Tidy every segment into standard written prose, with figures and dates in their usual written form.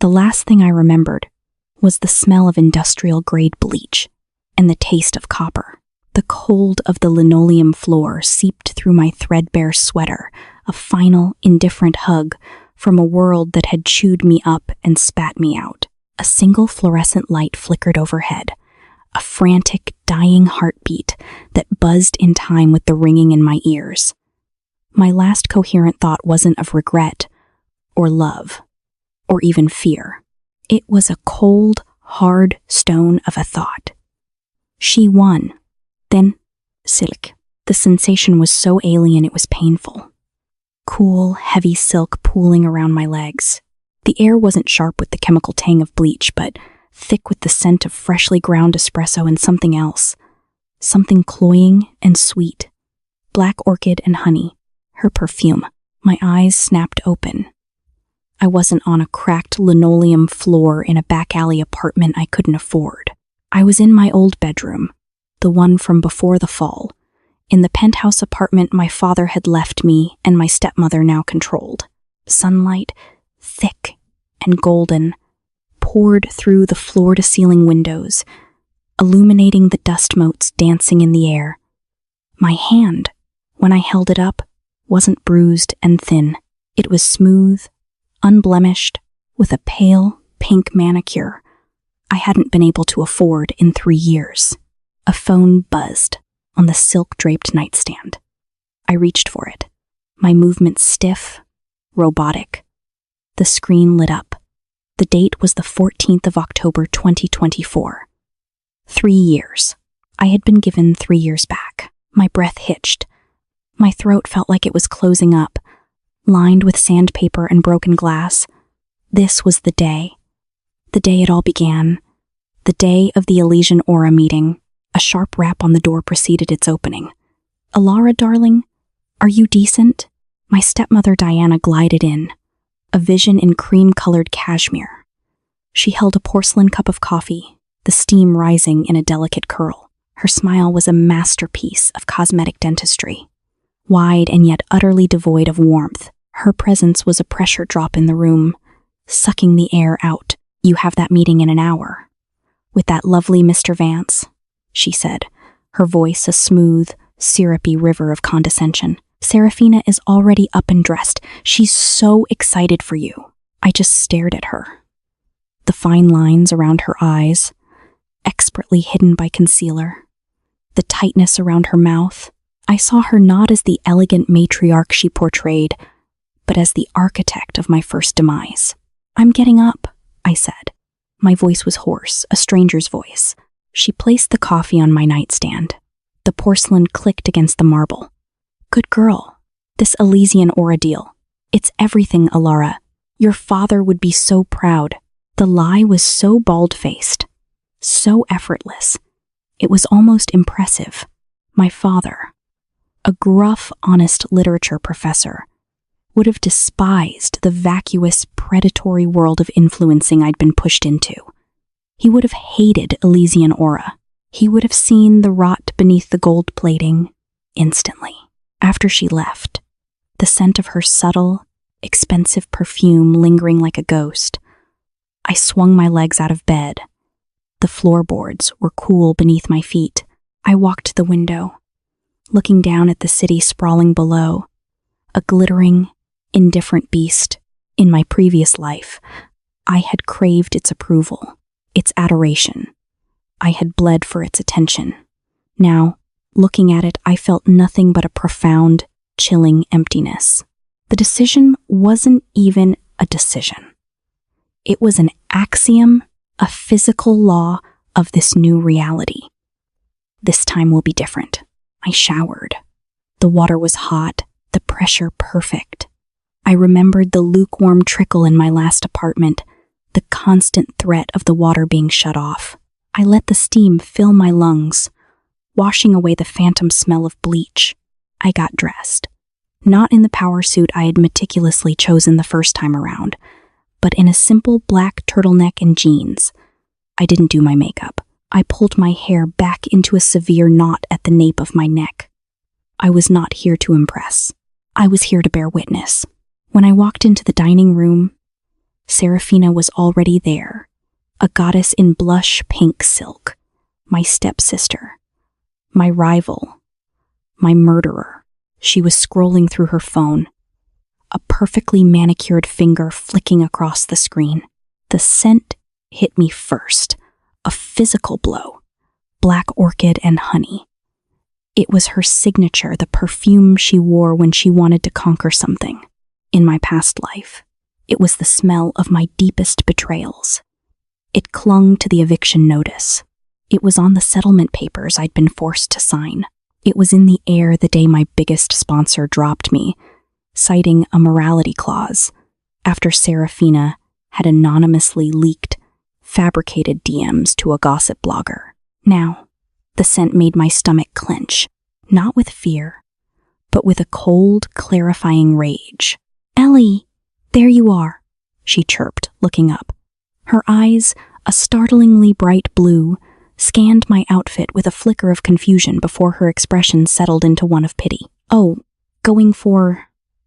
The last thing I remembered was the smell of industrial-grade bleach and the taste of copper. The cold of the linoleum floor seeped through my threadbare sweater, a final, indifferent hug from a world that had chewed me up and spat me out. A single fluorescent light flickered overhead, a frantic, dying heartbeat that buzzed in time with the ringing in my ears. My last coherent thought wasn't of regret, or love, or even fear. It was a cold, hard stone of a thought. She won. Then, silk. The sensation was so alien it was painful. Cool, heavy silk pooling around my legs. The air wasn't sharp with the chemical tang of bleach, but thick with the scent of freshly ground espresso and something else. Something cloying and sweet. Black orchid and honey. Her perfume. My eyes snapped open. I wasn't on a cracked linoleum floor in a back alley apartment I couldn't afford. I was in my old bedroom, the one from before the fall, in the penthouse apartment my father had left me and my stepmother now controlled. Sunlight, thick and golden, poured through the floor-to-ceiling windows, illuminating the dust motes dancing in the air. My hand, when I held it up, wasn't bruised and thin. It was smooth, unblemished, with a pale, pink manicure I hadn't been able to afford in 3 years. A phone buzzed on the silk-draped nightstand. I reached for it, my movements stiff, robotic. The screen lit up. The date was the 14th of October 2024. 3 years. I had been given 3 years back. My breath hitched. My throat felt like it was closing up, lined with sandpaper and broken glass. This was the day it all began. The day of the Elysian Aura meeting. A sharp rap on the door preceded its opening. "Alara, darling, are you decent?" My stepmother Diana glided in, a vision in cream-colored cashmere. She held a porcelain cup of coffee, the steam rising in a delicate curl. Her smile was a masterpiece of cosmetic dentistry. Wide and yet utterly devoid of warmth, her presence was a pressure drop in the room, sucking the air out. "You have that meeting in an hour. With that lovely Mr. Vance," she said, her voice a smooth, syrupy river of condescension. "Serafina is already up and dressed. She's so excited for you." I just stared at her. The fine lines around her eyes, expertly hidden by concealer. The tightness around her mouth. I saw her not as the elegant matriarch she portrayed, but as the architect of my first demise. "I'm getting up," I said. My voice was hoarse, a stranger's voice. She placed the coffee on my nightstand. The porcelain clicked against the marble. "Good girl. This Elysian Aura deal. It's everything, Alara. Your father would be so proud." The lie was so bald-faced, so effortless. It was almost impressive. My father, a gruff, honest literature professor, would have despised the vacuous, predatory world of influencing I'd been pushed into. He would have hated Elysian Aura. He would have seen the rot beneath the gold plating instantly. After she left, the scent of her subtle, expensive perfume lingering like a ghost, I swung my legs out of bed. The floorboards were cool beneath my feet. I walked to the window, looking down at the city sprawling below, a glittering, indifferent beast. In my previous life, I had craved its approval, its adoration. I had bled for its attention. Now, looking at it, I felt nothing but a profound, chilling emptiness. The decision wasn't even a decision. It was an axiom, a physical law of this new reality. This time will be different. I showered. The water was hot, the pressure perfect. I remembered the lukewarm trickle in my last apartment, the constant threat of the water being shut off. I let the steam fill my lungs, washing away the phantom smell of bleach. I got dressed. Not in the power suit I had meticulously chosen the first time around, but in a simple black turtleneck and jeans. I didn't do my makeup. I pulled my hair back into a severe knot at the nape of my neck. I was not here to impress. I was here to bear witness. When I walked into the dining room, Seraphina was already there, a goddess in blush pink silk, my stepsister, my rival, my murderer. She was scrolling through her phone, a perfectly manicured finger flicking across the screen. The scent hit me first, a physical blow, black orchid and honey. It was her signature, the perfume she wore when she wanted to conquer something. In my past life, it was the smell of my deepest betrayals. It clung to the eviction notice. It was on the settlement papers I'd been forced to sign. It was in the air the day my biggest sponsor dropped me, citing a morality clause, after Seraphina had anonymously leaked fabricated DMs to a gossip blogger. Now, the scent made my stomach clench, not with fear, but with a cold, clarifying rage. "Ellie, there you are," she chirped, looking up. Her eyes, a startlingly bright blue, scanned my outfit with a flicker of confusion before her expression settled into one of pity. "Oh, going for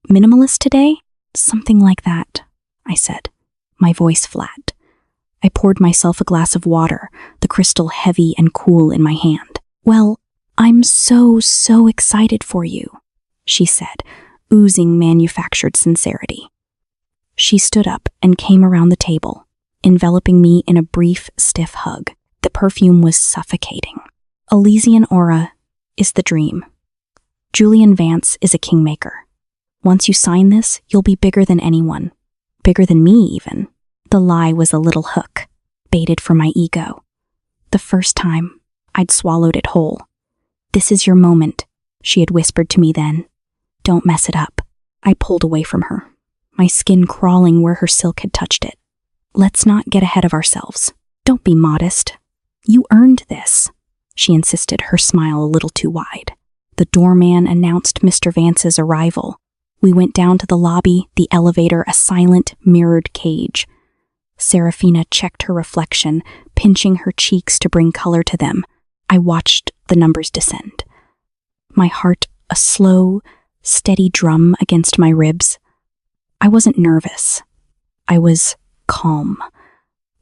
minimalist today?" "Something like that," I said, my voice flat. I poured myself a glass of water, the crystal heavy and cool in my hand. "Well, I'm so excited for you," she said, oozing manufactured sincerity. She stood up and came around the table, enveloping me in a brief, stiff hug. The perfume was suffocating. Elysian aura is the dream. Julian Vance is a kingmaker. Once you sign this, you'll be bigger than anyone. Bigger than me, even. The lie was a little hook, baited for my ego. The first time, I'd swallowed it whole. "This is your moment," she had whispered to me then. "Don't mess it up." I pulled away from her, my skin crawling where her silk had touched it. "Let's not get ahead of ourselves. Don't be modest. You earned this," she insisted, her smile a little too wide. The doorman announced Mr. Vance's arrival. We went down to the lobby, the elevator, a silent, mirrored cage. Seraphina checked her reflection, pinching her cheeks to bring color to them. I watched the numbers descend. My heart a slow, steady drum against my ribs. I wasn't nervous. I was calm.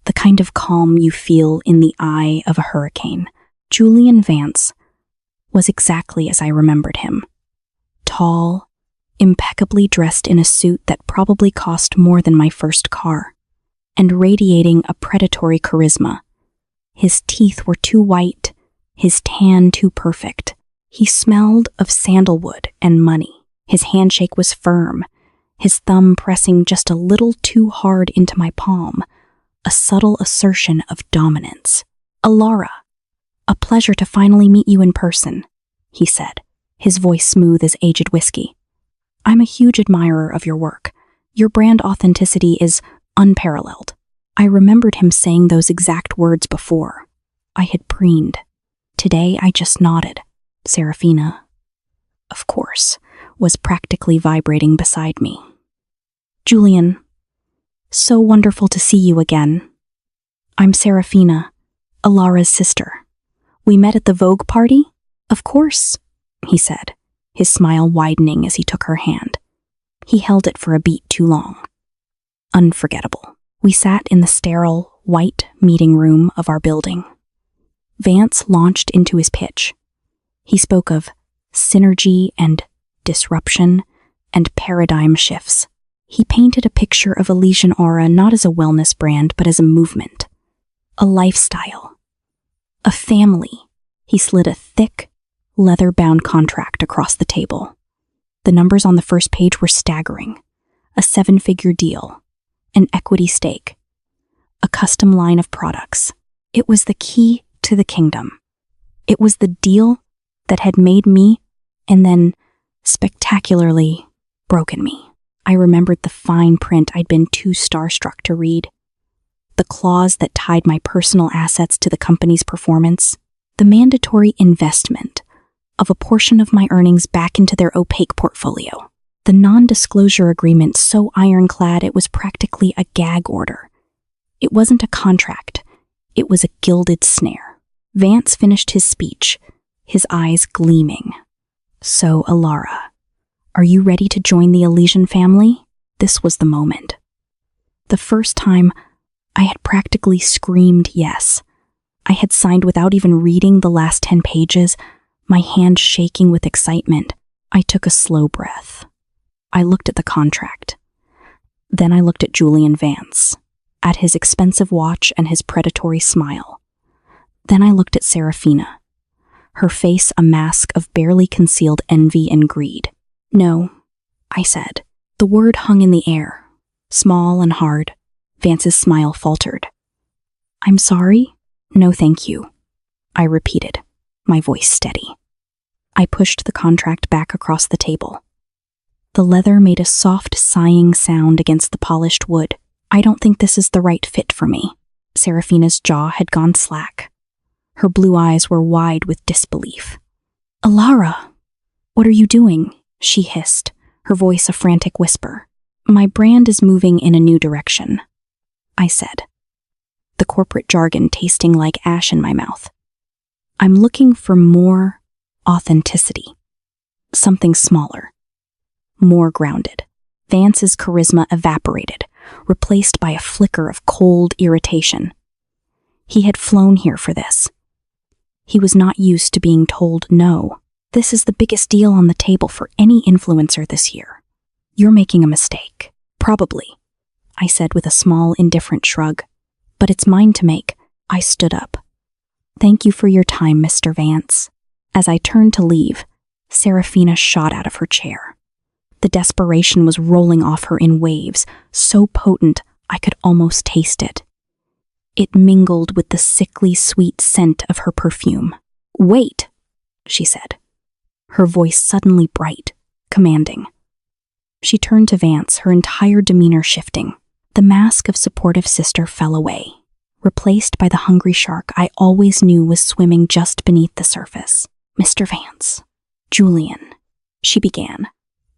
The kind of calm you feel in the eye of a hurricane. Julian Vance was exactly as I remembered him. Tall, impeccably dressed in a suit that probably cost more than my first car, and radiating a predatory charisma. His teeth were too white, his tan too perfect. He smelled of sandalwood and money. His handshake was firm, his thumb pressing just a little too hard into my palm, a subtle assertion of dominance. "Alara, a pleasure to finally meet you in person," he said, his voice smooth as aged whiskey. "I'm a huge admirer of your work. Your brand authenticity is unparalleled." I remembered him saying those exact words before. I had preened. Today I just nodded. Seraphina, of course, was practically vibrating beside me. "Julian, so wonderful to see you again. I'm Seraphina, Alara's sister. We met at the Vogue party?" "Of course," he said, his smile widening as he took her hand. He held it for a beat too long. Unforgettable. We sat in the sterile, white meeting room of our building. Vance launched into his pitch. He spoke of synergy and disruption and paradigm shifts. He painted a picture of Elysian Aura not as a wellness brand, but as a movement, a lifestyle, a family. He slid a thick, leather-bound contract across the table. The numbers on the first page were staggering. A 7-figure deal, an equity stake, a custom line of products. It was the key to the kingdom. It was the deal that had made me, and then spectacularly broken me. I remembered the fine print I'd been too starstruck to read. The clause that tied my personal assets to the company's performance. The mandatory investment of a portion of my earnings back into their opaque portfolio. The non-disclosure agreement so ironclad it was practically a gag order. It wasn't a contract. It was a gilded snare. Vance finished his speech, his eyes gleaming. "So, Alara, are you ready to join the Elysian family?" This was the moment. The first time, I had practically screamed yes. I had signed without even reading the last 10 pages, my hand shaking with excitement. I took a slow breath. I looked at the contract. Then I looked at Julian Vance, at his expensive watch and his predatory smile. Then I looked at Serafina, her face a mask of barely concealed envy and greed. No, I said. The word hung in the air, small and hard. Vance's smile faltered. I'm sorry? No, thank you, I repeated, my voice steady. I pushed the contract back across the table. The leather made a soft sighing sound against the polished wood. I don't think this is the right fit for me. Serafina's jaw had gone slack. Her blue eyes were wide with disbelief. Alara, what are you doing? She hissed, her voice a frantic whisper. My brand is moving in a new direction, I said, the corporate jargon tasting like ash in my mouth. I'm looking for more authenticity, something smaller, more grounded. Vance's charisma evaporated, replaced by a flicker of cold irritation. He had flown here for this. He was not used to being told no. This is the biggest deal on the table for any influencer this year. You're making a mistake. Probably, I said with a small, indifferent shrug. But it's mine to make. I stood up. Thank you for your time, Mr. Vance. As I turned to leave, Serafina shot out of her chair. The desperation was rolling off her in waves, so potent I could almost taste it. It mingled with the sickly sweet scent of her perfume. Wait, she said, her voice suddenly bright, commanding. She turned to Vance, her entire demeanor shifting. The mask of supportive sister fell away, replaced by the hungry shark I always knew was swimming just beneath the surface. Mr. Vance, Julian, she began,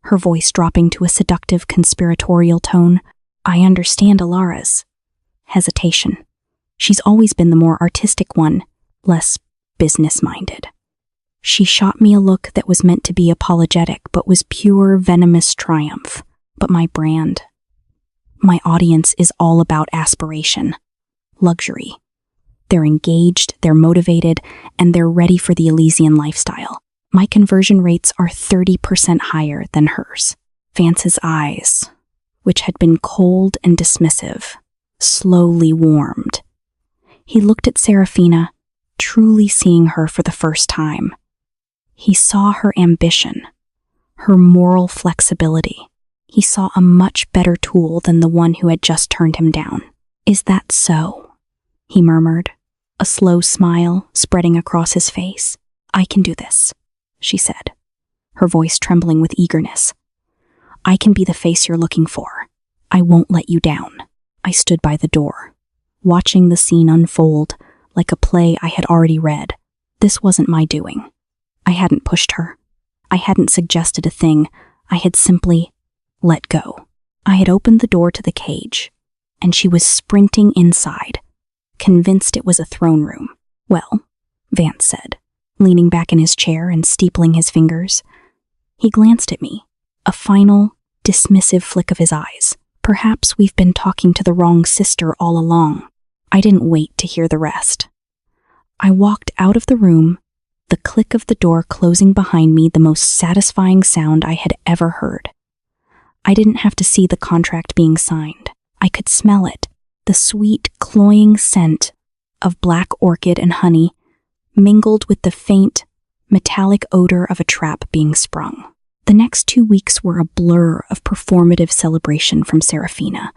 her voice dropping to a seductive conspiratorial tone. I understand Alara's hesitation. She's always been the more artistic one, less business-minded. She shot me a look that was meant to be apologetic but was pure venomous triumph. But my brand, my audience is all about aspiration, luxury. They're engaged, they're motivated, and they're ready for the Elysian lifestyle. My conversion rates are 30% higher than hers. Vance's eyes, which had been cold and dismissive, slowly warmed. He looked at Serafina, truly seeing her for the first time. He saw her ambition, her moral flexibility. He saw a much better tool than the one who had just turned him down. Is that so? He murmured, a slow smile spreading across his face. I can do this, she said, her voice trembling with eagerness. I can be the face you're looking for. I won't let you down. I stood by the door, watching the scene unfold like a play I had already read. This wasn't my doing. I hadn't pushed her. I hadn't suggested a thing. I had simply let go. I had opened the door to the cage, and she was sprinting inside, convinced it was a throne room. Well, Vance said, leaning back in his chair and steepling his fingers. He glanced at me, a final, dismissive flick of his eyes. Perhaps we've been talking to the wrong sister all along. I didn't wait to hear the rest. I walked out of the room, the click of the door closing behind me the most satisfying sound I had ever heard. I didn't have to see the contract being signed. I could smell it, the sweet, cloying scent of black orchid and honey, mingled with the faint, metallic odor of a trap being sprung. The next 2 weeks were a blur of performative celebration from Serafina.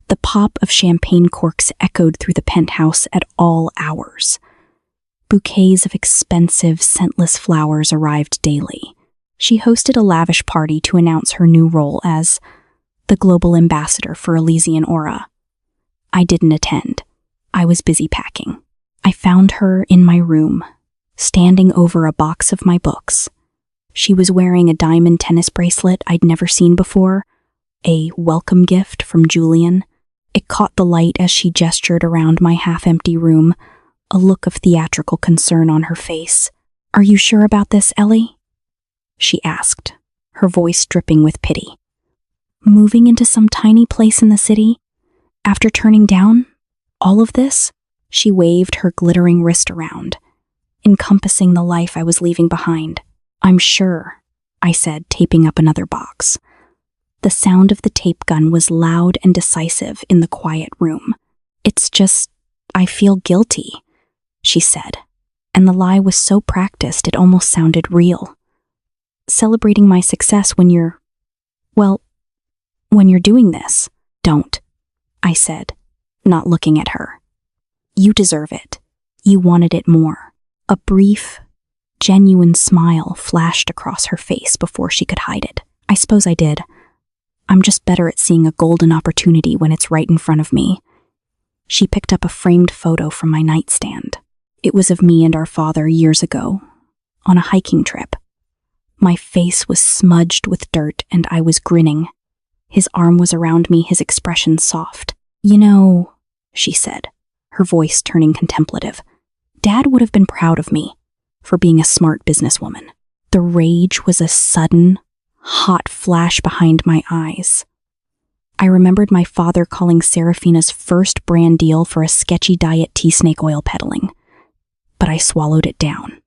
The pop of champagne corks echoed through the penthouse at all hours. Bouquets of expensive, scentless flowers arrived daily. She hosted a lavish party to announce her new role as the global ambassador for Elysian Aura. I didn't attend. I was busy packing. I found her in my room, standing over a box of my books. She was wearing a diamond tennis bracelet I'd never seen before, a welcome gift from Julian. It caught the light as she gestured around my half-empty room, a look of theatrical concern on her face. Are you sure about this, Ellie? She asked, her voice dripping with pity. Moving into some tiny place in the city? After turning down all of this, she waved her glittering wrist around, encompassing the life I was leaving behind. I'm sure, I said, taping up another box. The sound of the tape gun was loud and decisive in the quiet room. It's just, I feel guilty, she said, and the lie was so practiced it almost sounded real. Celebrating my success when you're doing this. Don't, I said, not looking at her. You deserve it. You wanted it more. A brief, genuine smile flashed across her face before she could hide it. I suppose I did. I'm just better at seeing a golden opportunity when it's right in front of me. She picked up a framed photo from my nightstand. It was of me and our father years ago, on a hiking trip. My face was smudged with dirt and I was grinning. His arm was around me, his expression soft. You know, she said, her voice turning contemplative, Dad would have been proud of me for being a smart businesswoman. The rage was a sudden, hot flash behind my eyes. I remembered my father calling Serafina's first brand deal for a sketchy diet tea snake oil peddling, but I swallowed it down.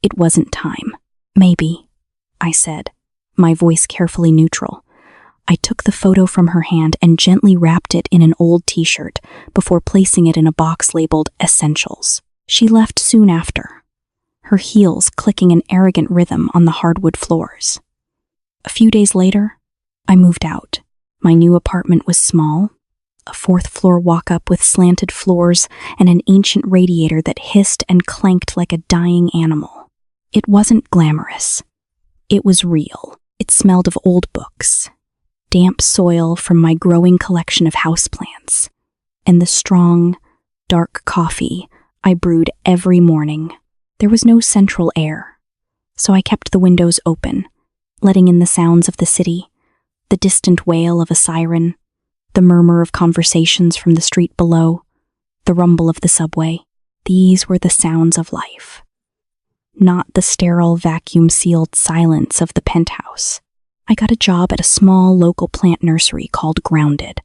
It wasn't time. Maybe, I said, my voice carefully neutral. I took the photo from her hand and gently wrapped it in an old t-shirt before placing it in a box labeled Essentials. She left soon after, her heels clicking an arrogant rhythm on the hardwood floors. A few days later, I moved out. My new apartment was small, a fourth-floor walk-up with slanted floors and an ancient radiator that hissed and clanked like a dying animal. It wasn't glamorous. It was real. It smelled of old books, damp soil from my growing collection of houseplants, and the strong, dark coffee I brewed every morning. There was no central air, so I kept the windows open, letting in the sounds of the city, the distant wail of a siren, the murmur of conversations from the street below, the rumble of the subway. These were the sounds of life, not the sterile, vacuum-sealed silence of the penthouse. I got a job at a small local plant nursery called Grounded.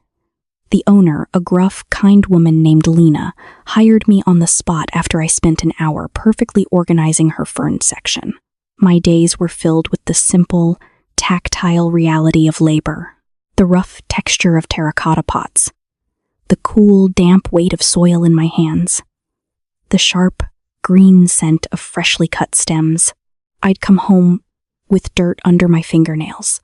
The owner, a gruff, kind woman named Lena, hired me on the spot after I spent an hour perfectly organizing her fern section. My days were filled with the simple, tactile reality of labor, the rough texture of terracotta pots, the cool, damp weight of soil in my hands, the sharp, green scent of freshly cut stems. I'd come home with dirt under my fingernails,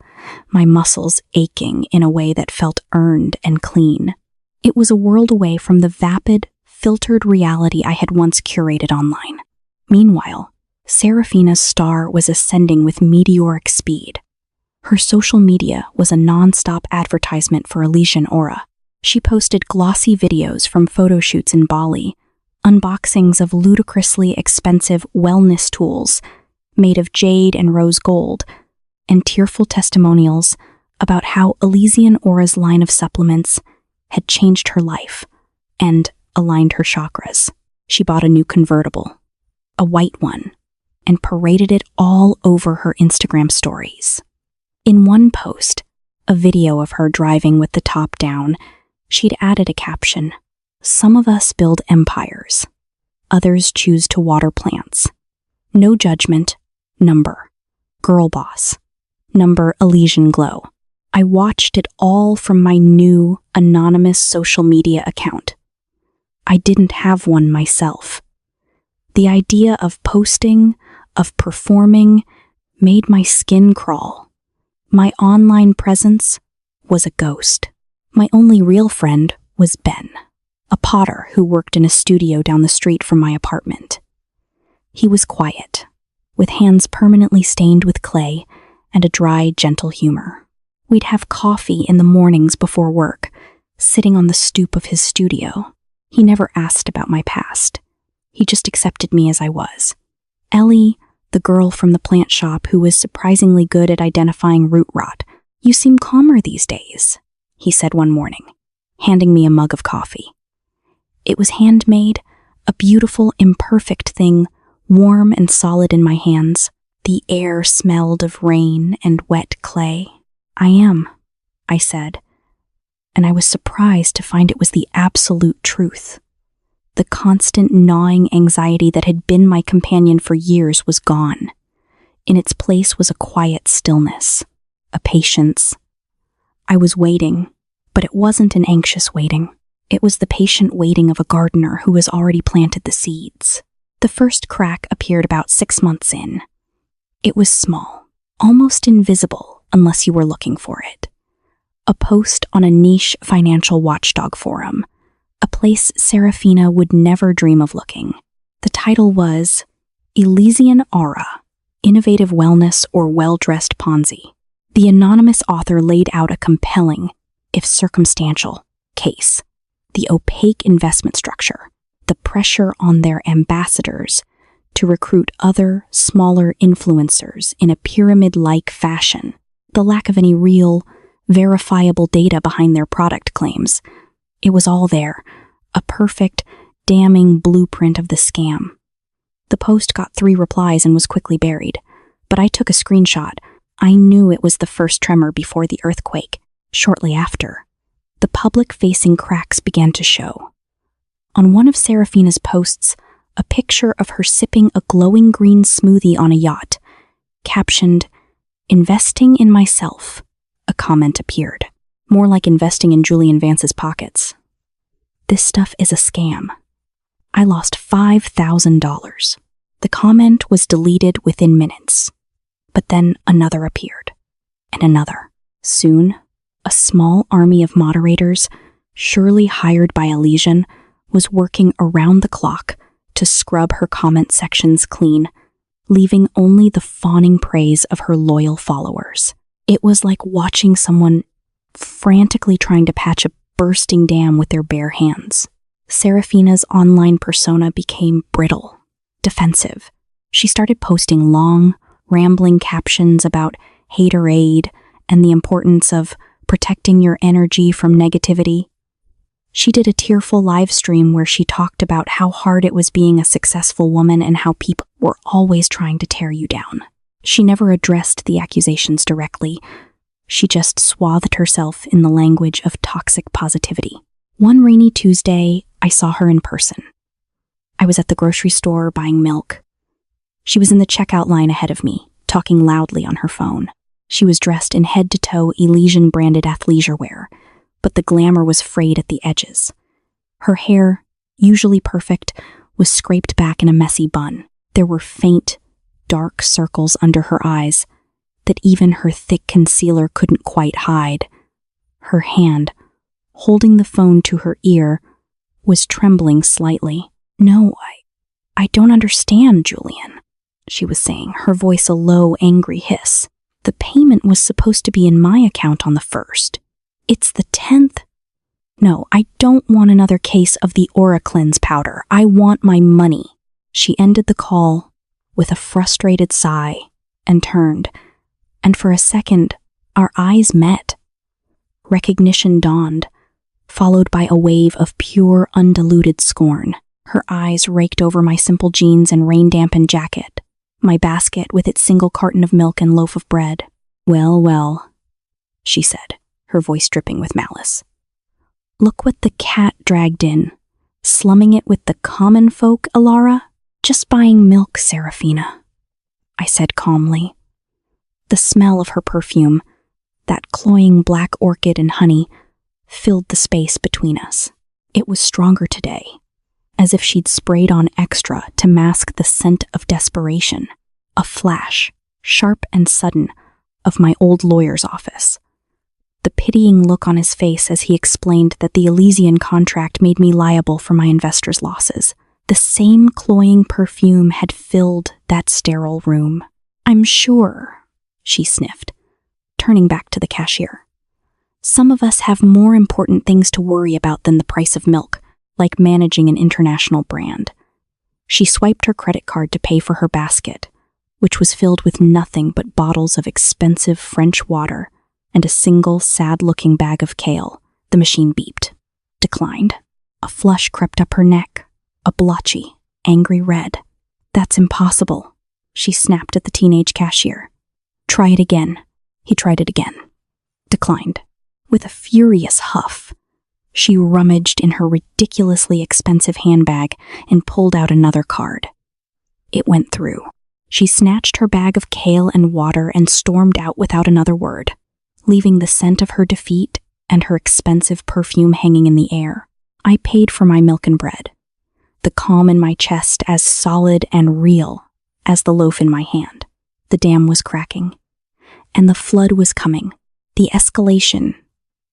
my muscles aching in a way that felt earned and clean. It was a world away from the vapid, filtered reality I had once curated online. Meanwhile, Serafina's star was ascending with meteoric speed. Her social media was a non-stop advertisement for Elysian Aura. She posted glossy videos from photo shoots in Bali, unboxings of ludicrously expensive wellness tools made of jade and rose gold, and tearful testimonials about how Elysian Aura's line of supplements had changed her life and aligned her chakras. She bought a new convertible, a white one, and paraded it all over her Instagram stories. In one post, a video of her driving with the top down, she'd added a caption, "Some of us build empires. Others choose to water plants. No judgment. Number. Girl boss. Number Elysian Glow." I watched it all from my new, anonymous social media account. I didn't have one myself. The idea of posting, of performing, made my skin crawl. My online presence was a ghost. My only real friend was Ben, a potter who worked in a studio down the street from my apartment. He was quiet, with hands permanently stained with clay and a dry, gentle humor. We'd have coffee in the mornings before work, sitting on the stoop of his studio. He never asked about my past. He just accepted me as I was. Ellie, the girl from the plant shop who was surprisingly good at identifying root rot. "You seem calmer these days," he said one morning, handing me a mug of coffee. It was handmade, a beautiful, imperfect thing, warm and solid in my hands. The air smelled of rain and wet clay. "I am," I said, and I was surprised to find it was the absolute truth. The constant gnawing anxiety that had been my companion for years was gone. In its place was a quiet stillness, a patience. I was waiting, but it wasn't an anxious waiting. It was the patient waiting of a gardener who has already planted the seeds. The first crack appeared about 6 months in. It was small, almost invisible unless you were looking for it. A post on a niche financial watchdog forum, a place Serafina would never dream of looking. The title was Elysian Aura, Innovative Wellness or Well-Dressed Ponzi. The anonymous author laid out a compelling, if circumstantial, case. The opaque investment structure, the pressure on their ambassadors to recruit other, smaller influencers in a pyramid-like fashion, the lack of any real, verifiable data behind their product claims. It was all there, a perfect, damning blueprint of the scam. The post got 3 replies and was quickly buried, but I took a screenshot. I knew it was the first tremor before the earthquake. Shortly after, the public-facing cracks began to show. On one of Serafina's posts, a picture of her sipping a glowing green smoothie on a yacht, captioned, "Investing in myself," a comment appeared, more like investing in Julian Vance's pockets. "This stuff is a scam. I lost $5,000. The comment was deleted within minutes. But then another appeared, and another. Soon, a small army of moderators, surely hired by Elysian, was working around the clock to scrub her comment sections clean, leaving only the fawning praise of her loyal followers. It was like watching someone frantically trying to patch a bursting dam with their bare hands. Serafina's online persona became brittle, defensive. She started posting long, rambling captions about haterade and the importance of protecting your energy from negativity. She did a tearful live stream where she talked about how hard it was being a successful woman and how people were always trying to tear you down. She never addressed the accusations directly. She just swathed herself in the language of toxic positivity. One rainy Tuesday, I saw her in person. I was at the grocery store buying milk. She was in the checkout line ahead of me, talking loudly on her phone. She was dressed in head-to-toe Elysian-branded athleisure wear, but the glamour was frayed at the edges. Her hair, usually perfect, was scraped back in a messy bun. There were faint, dark circles under her eyes that even her thick concealer couldn't quite hide. Her hand, holding the phone to her ear, was trembling slightly. "No, I don't understand, Julian," she was saying, her voice a low, angry hiss. "The payment was supposed to be in my account on the 1st. It's the 10th. No, I don't want another case of the Aura Cleanse powder. I want my money." She ended the call with a frustrated sigh and turned, and for a second, our eyes met. Recognition dawned, followed by a wave of pure, undiluted scorn. Her eyes raked over my simple jeans and rain-dampened jacket, my basket with its single carton of milk and loaf of bread. "Well, well," she said, her voice dripping with malice. "Look what the cat dragged in, slumming it with the common folk, Alara? Just buying milk, Serafina," I said calmly. The smell of her perfume, that cloying black orchid and honey, filled the space between us. It was stronger today, as if she'd sprayed on extra to mask the scent of desperation. A flash, sharp and sudden, of my old lawyer's office. The pitying look on his face as he explained that the Elysian contract made me liable for my investors' losses. The same cloying perfume had filled that sterile room. "I'm sure," she sniffed, turning back to the cashier. "Some of us have more important things to worry about than the price of milk, like managing an international brand." She swiped her credit card to pay for her basket, which was filled with nothing but bottles of expensive French water and a single sad-looking bag of kale. The machine beeped. Declined. A flush crept up her neck, a blotchy, angry red. "That's impossible," she snapped at the teenage cashier. "Try it again." He tried it again. Declined. With a furious huff, she rummaged in her ridiculously expensive handbag and pulled out another card. It went through. She snatched her bag of kale and water and stormed out without another word, leaving the scent of her defeat and her expensive perfume hanging in the air. I paid for my milk and bread, the calm in my chest as solid and real as the loaf in my hand. The dam was cracking, and the flood was coming. The escalation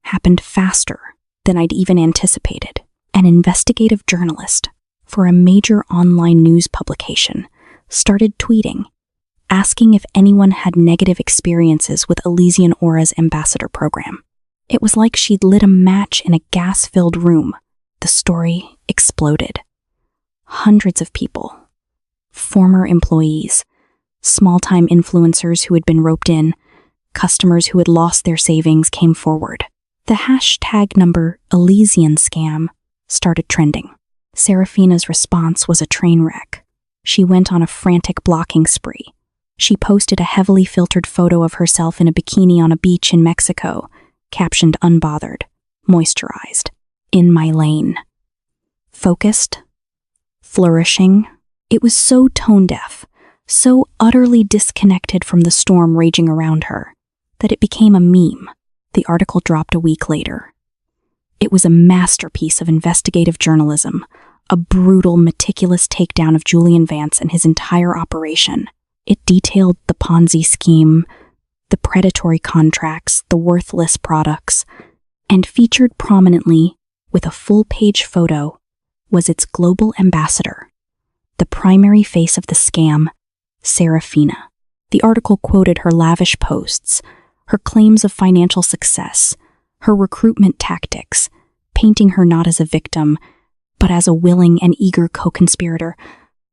happened faster than I'd even anticipated. An investigative journalist for a major online news publication started tweeting, asking if anyone had negative experiences with Elysian Aura's ambassador program. It was like she'd lit a match in a gas-filled room. The story exploded. Hundreds of people, former employees, small-time influencers who had been roped in, customers who had lost their savings came forward. The hashtag number Elysian scam started trending. Serafina's response was a train wreck. She went on a frantic blocking spree. She posted a heavily filtered photo of herself in a bikini on a beach in Mexico, captioned unbothered, moisturized, in my lane. Focused, flourishing. It was so tone-deaf, so utterly disconnected from the storm raging around her, that it became a meme. The article dropped a week later. It was a masterpiece of investigative journalism, a brutal, meticulous takedown of Julian Vance and his entire operation. It detailed the Ponzi scheme, the predatory contracts, the worthless products, and featured prominently, with a full-page photo, was its global ambassador, the primary face of the scam, Serafina. The article quoted her lavish posts, her claims of financial success, her recruitment tactics, painting her not as a victim, but as a willing and eager co-conspirator.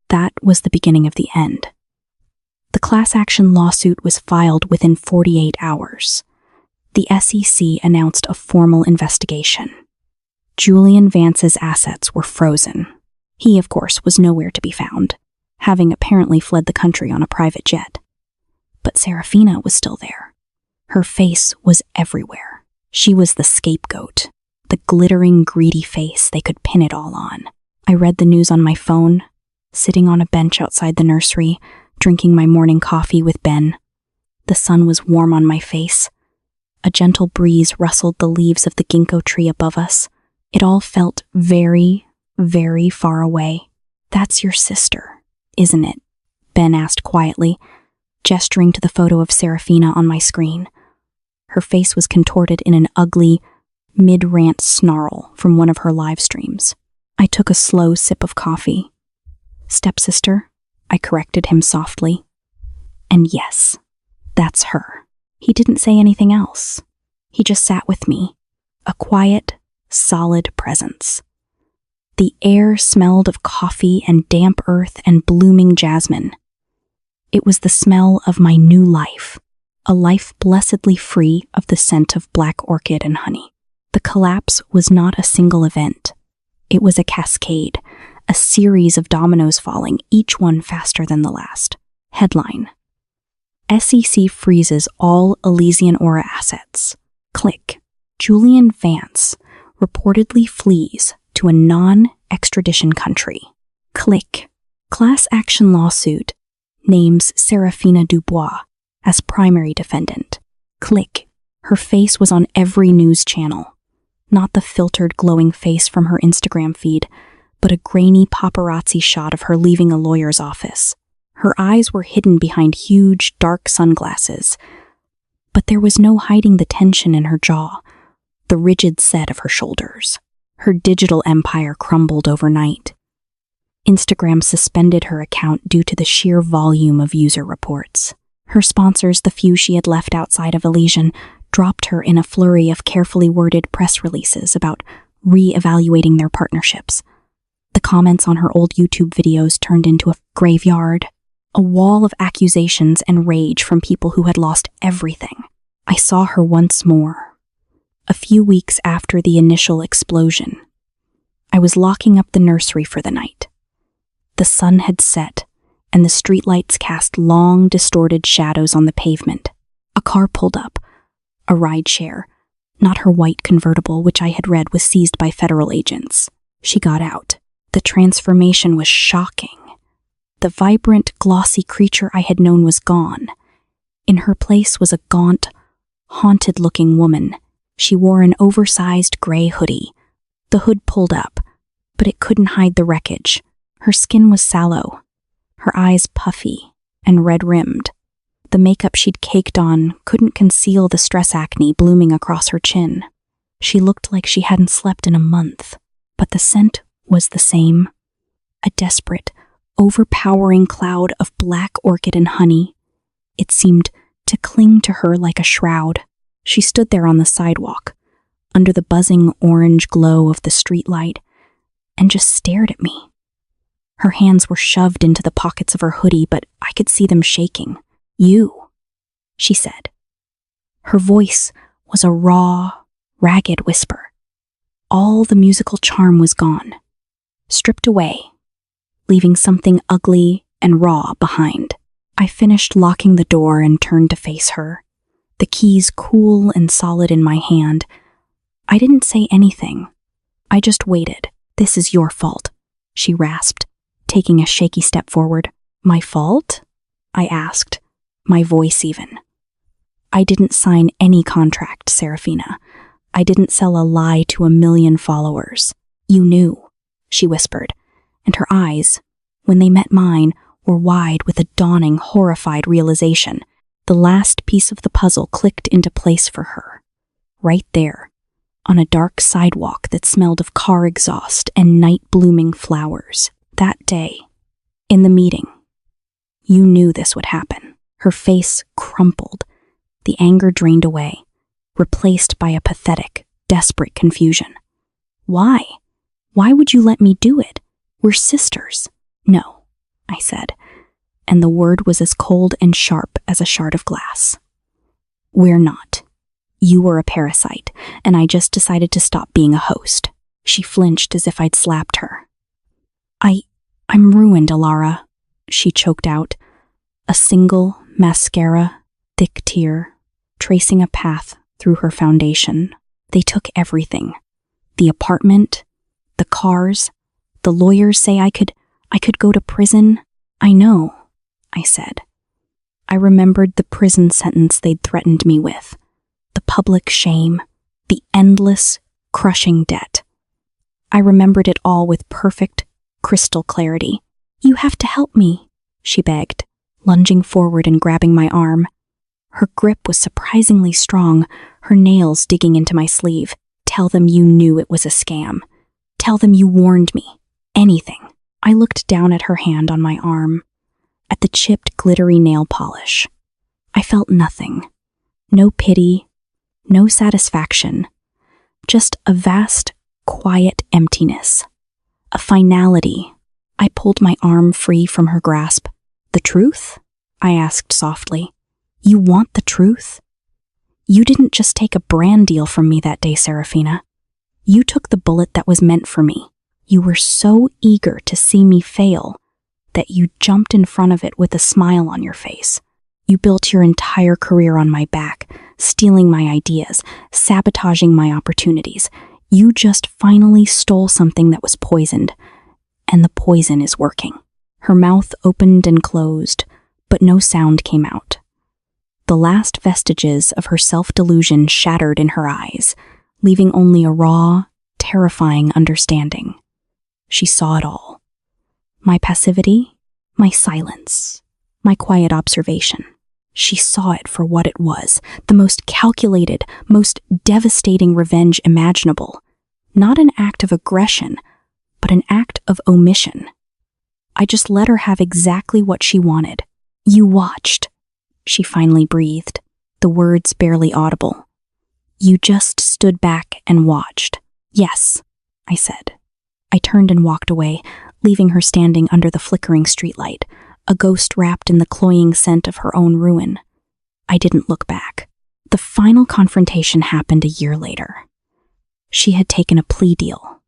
That was the beginning of the end. The class action lawsuit was filed within 48 hours. The SEC announced a formal investigation. Julian Vance's assets were frozen. He, of course, was nowhere to be found, having apparently fled the country on a private jet. But Serafina was still there. Her face was everywhere. She was the scapegoat, the glittering, greedy face they could pin it all on. I read the news on my phone, sitting on a bench outside the nursery, drinking my morning coffee with Ben. The sun was warm on my face. A gentle breeze rustled the leaves of the ginkgo tree above us. It all felt very, very far away. "That's your sister, isn't it?" Ben asked quietly, gesturing to the photo of Serafina on my screen. Her face was contorted in an ugly, mid-rant snarl from one of her live streams. I took a slow sip of coffee. "Stepsister," I corrected him softly. "And yes, that's her." He didn't say anything else. He just sat with me, a quiet, solid presence. The air smelled of coffee and damp earth and blooming jasmine. It was the smell of my new life, a life blessedly free of the scent of black orchid and honey. The collapse was not a single event. It was a cascade, a series of dominoes falling, each one faster than the last. Headline: SEC freezes all Elysian Aura assets. Click. Julian Vance reportedly flees to a non-extradition country. Click. Class action lawsuit names Serafina Dubois as primary defendant. Click. Her face was on every news channel. Not the filtered, glowing face from her Instagram feed, but a grainy paparazzi shot of her leaving a lawyer's office. Her eyes were hidden behind huge, dark sunglasses, but there was no hiding the tension in her jaw, the rigid set of her shoulders. Her digital empire crumbled overnight. Instagram suspended her account due to the sheer volume of user reports. Her sponsors, the few she had left outside of Elysian, dropped her in a flurry of carefully worded press releases about re-evaluating their partnerships. The comments on her old YouTube videos turned into a graveyard, a wall of accusations and rage from people who had lost everything. I saw her once more, a few weeks after the initial explosion. I was locking up the nursery for the night. The sun had set, and the streetlights cast long, distorted shadows on the pavement. A car pulled up, a rideshare, not her white convertible, which I had read was seized by federal agents. She got out. The transformation was shocking. The vibrant, glossy creature I had known was gone. In her place was a gaunt, haunted-looking woman. She wore an oversized gray hoodie. The hood pulled up, but it couldn't hide the wreckage. Her skin was sallow, her eyes puffy and red-rimmed. The makeup she'd caked on couldn't conceal the stress acne blooming across her chin. She looked like she hadn't slept in a month, but the scent was the same. A desperate, overpowering cloud of black orchid and honey. It seemed to cling to her like a shroud. She stood there on the sidewalk, under the buzzing orange glow of the streetlight, and just stared at me. Her hands were shoved into the pockets of her hoodie, but I could see them shaking. "You," she said. Her voice was a raw, ragged whisper. All the musical charm was gone, stripped away, leaving something ugly and raw behind. I finished locking the door and turned to face her, the keys cool and solid in my hand. I didn't say anything. I just waited. "This is your fault," she rasped, taking a shaky step forward. "My fault?" I asked, my voice even. "I didn't sign any contract, Serafina. I didn't sell a lie to 1,000,000 followers. You knew," she whispered, and her eyes, when they met mine, were wide with a dawning, horrified realization. The last piece of the puzzle clicked into place for her. Right there, on a dark sidewalk that smelled of car exhaust and night-blooming flowers. That day, in the meeting, you knew this would happen. Her face crumpled, the anger drained away, replaced by a pathetic, desperate confusion. "Why? Why would you let me do it? We're sisters." "No," I said, and the word was as cold and sharp as a shard of glass. "We're not. You were a parasite, and I just decided to stop being a host." She flinched as if I'd slapped her. I'm ruined, Alara," she choked out, a single mascara, thick tear, tracing a path through her foundation. "They took everything. The apartment, the cars, the lawyers say I could go to prison." "I know," I said. I remembered the prison sentence they'd threatened me with, the public shame, the endless, crushing debt. I remembered it all with perfect, crystal clarity. "You have to help me," she begged, lunging forward and grabbing my arm. Her grip was surprisingly strong, her nails digging into my sleeve. "Tell them you knew it was a scam. Tell them you warned me. Anything." I looked down at her hand on my arm, at the chipped, glittery nail polish. I felt nothing. No pity, no satisfaction. Just a vast, quiet emptiness. A finality. I pulled my arm free from her grasp. "The truth?" I asked softly. "You want the truth? You didn't just take a brand deal from me that day, Serafina. You took the bullet that was meant for me. You were so eager to see me fail that you jumped in front of it with a smile on your face. You built your entire career on my back, stealing my ideas, sabotaging my opportunities. You just finally stole something that was poisoned, and the poison is working." Her mouth opened and closed, but no sound came out. The last vestiges of her self-delusion shattered in her eyes, leaving only a raw, terrifying understanding. She saw it all. My passivity, my silence, my quiet observation. She saw it for what it was, the most calculated, most devastating revenge imaginable. Not an act of aggression, but an act of omission. I just let her have exactly what she wanted. "You watched," she finally breathed, the words barely audible. "You just stood back and watched." "Yes," I said. I turned and walked away, leaving her standing under the flickering streetlight, a ghost wrapped in the cloying scent of her own ruin. I didn't look back. The final confrontation happened a year later. She had taken a plea deal.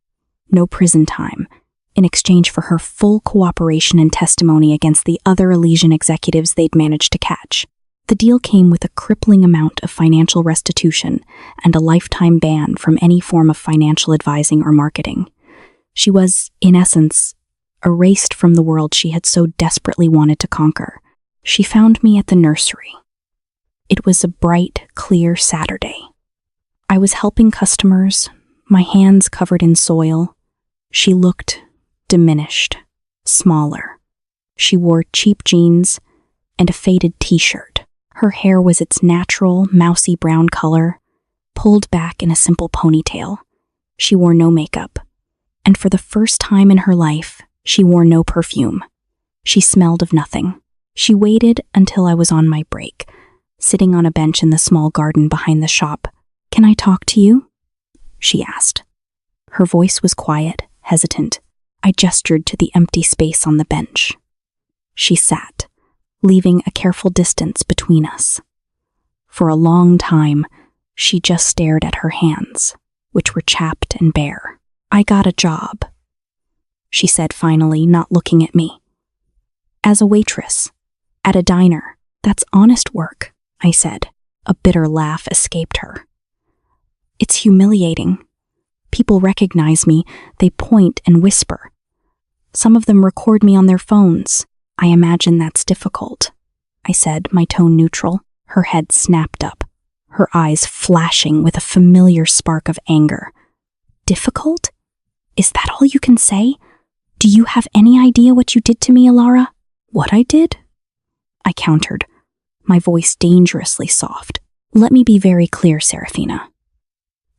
No prison time, in exchange for her full cooperation and testimony against the other Elysian executives they'd managed to catch. The deal came with a crippling amount of financial restitution and a lifetime ban from any form of financial advising or marketing. She was, in essence, erased from the world she had so desperately wanted to conquer. She found me at the nursery. It was a bright, clear Saturday. I was helping customers, my hands covered in soil. She looked diminished, smaller. She wore cheap jeans and a faded t-shirt. Her hair was its natural, mousy brown color, pulled back in a simple ponytail. She wore no makeup, and for the first time in her life, she wore no perfume. She smelled of nothing. She waited until I was on my break, sitting on a bench in the small garden behind the shop. "Can I talk to you?" she asked. Her voice was quiet, hesitant. I gestured to the empty space on the bench. She sat, leaving a careful distance between us. For a long time, she just stared at her hands, which were chapped and bare. "I got a job," she said finally, not looking at me. "As a waitress, at a diner. That's honest work," I said. A bitter laugh escaped her. "It's humiliating. People recognize me, they point and whisper. Some of them record me on their phones. I imagine that's difficult," I said, my tone neutral. Her head snapped up, her eyes flashing with a familiar spark of anger. "Difficult? Is that all you can say? Do you have any idea what you did to me, Alara?" "What I did?" I countered, my voice dangerously soft. "Let me be very clear, Serafina.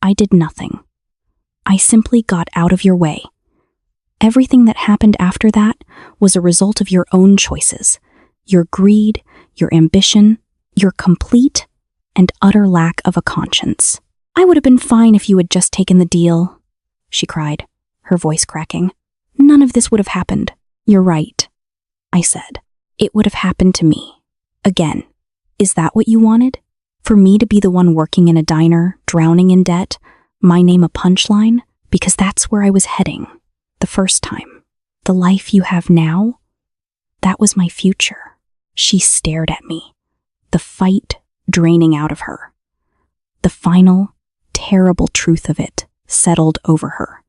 I did nothing. I simply got out of your way. Everything that happened after that was a result of your own choices, your greed, your ambition, your complete and utter lack of a conscience. I would have been fine if you had just taken the deal," she cried, her voice cracking. "None of this would have happened." "You're right," I said. "It would have happened to me. Again. Is that what you wanted? For me to be the one working in a diner, drowning in debt, my name a punchline? Because that's where I was heading. The first time. The life you have now? That was my future." She stared at me, the fight draining out of her. The final, terrible truth of it settled over her.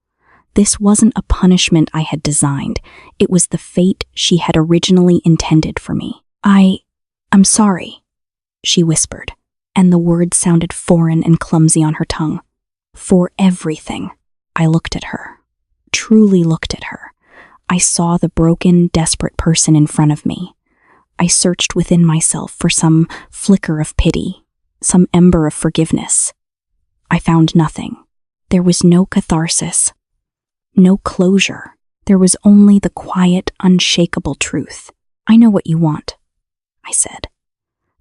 This wasn't a punishment I had designed. It was the fate she had originally intended for me. I'm sorry," she whispered, and the words sounded foreign and clumsy on her tongue. "For everything." I looked at her. Truly looked at her. I saw the broken, desperate person in front of me. I searched within myself for some flicker of pity, some ember of forgiveness. I found nothing. There was no catharsis, no closure. There was only the quiet, unshakable truth. "I know what you want," I said,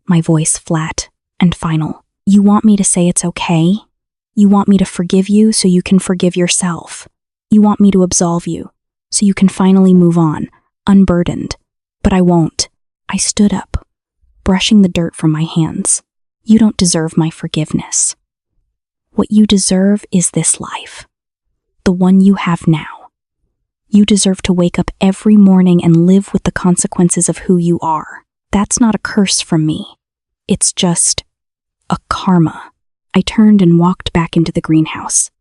my voice flat and final. "You want me to say it's okay? You want me to forgive you so you can forgive yourself. You want me to absolve you so you can finally move on, unburdened. But I won't." I stood up, brushing the dirt from my hands. "You don't deserve my forgiveness. What you deserve is this life, the one you have now. You deserve to wake up every morning and live with the consequences of who you are. That's not a curse from me. It's just a karma." I turned and walked back into the greenhouse,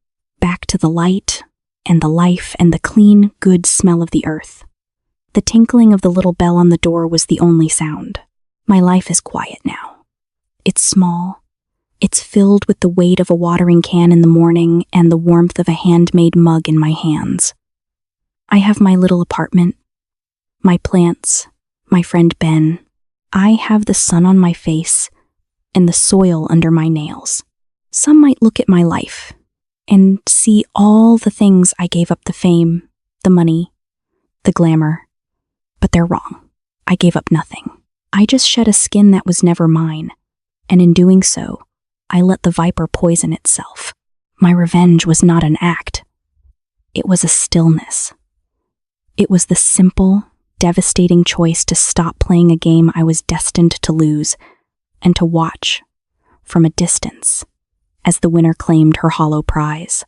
back to the light and the life and the clean, good smell of the earth. The tinkling of the little bell on the door was the only sound. My life is quiet now. It's small. It's filled with the weight of a watering can in the morning and the warmth of a handmade mug in my hands. I have my little apartment, my plants, my friend Ben. I have the sun on my face and the soil under my nails. Some might look at my life and see all the things I gave up: the fame, the money, the glamour. But they're wrong. I gave up nothing. I just shed a skin that was never mine, and in doing so, I let the viper poison itself. My revenge was not an act. It was a stillness. It was the simple, devastating choice to stop playing a game I was destined to lose and to watch, from a distance, as the winner claimed her hollow prize.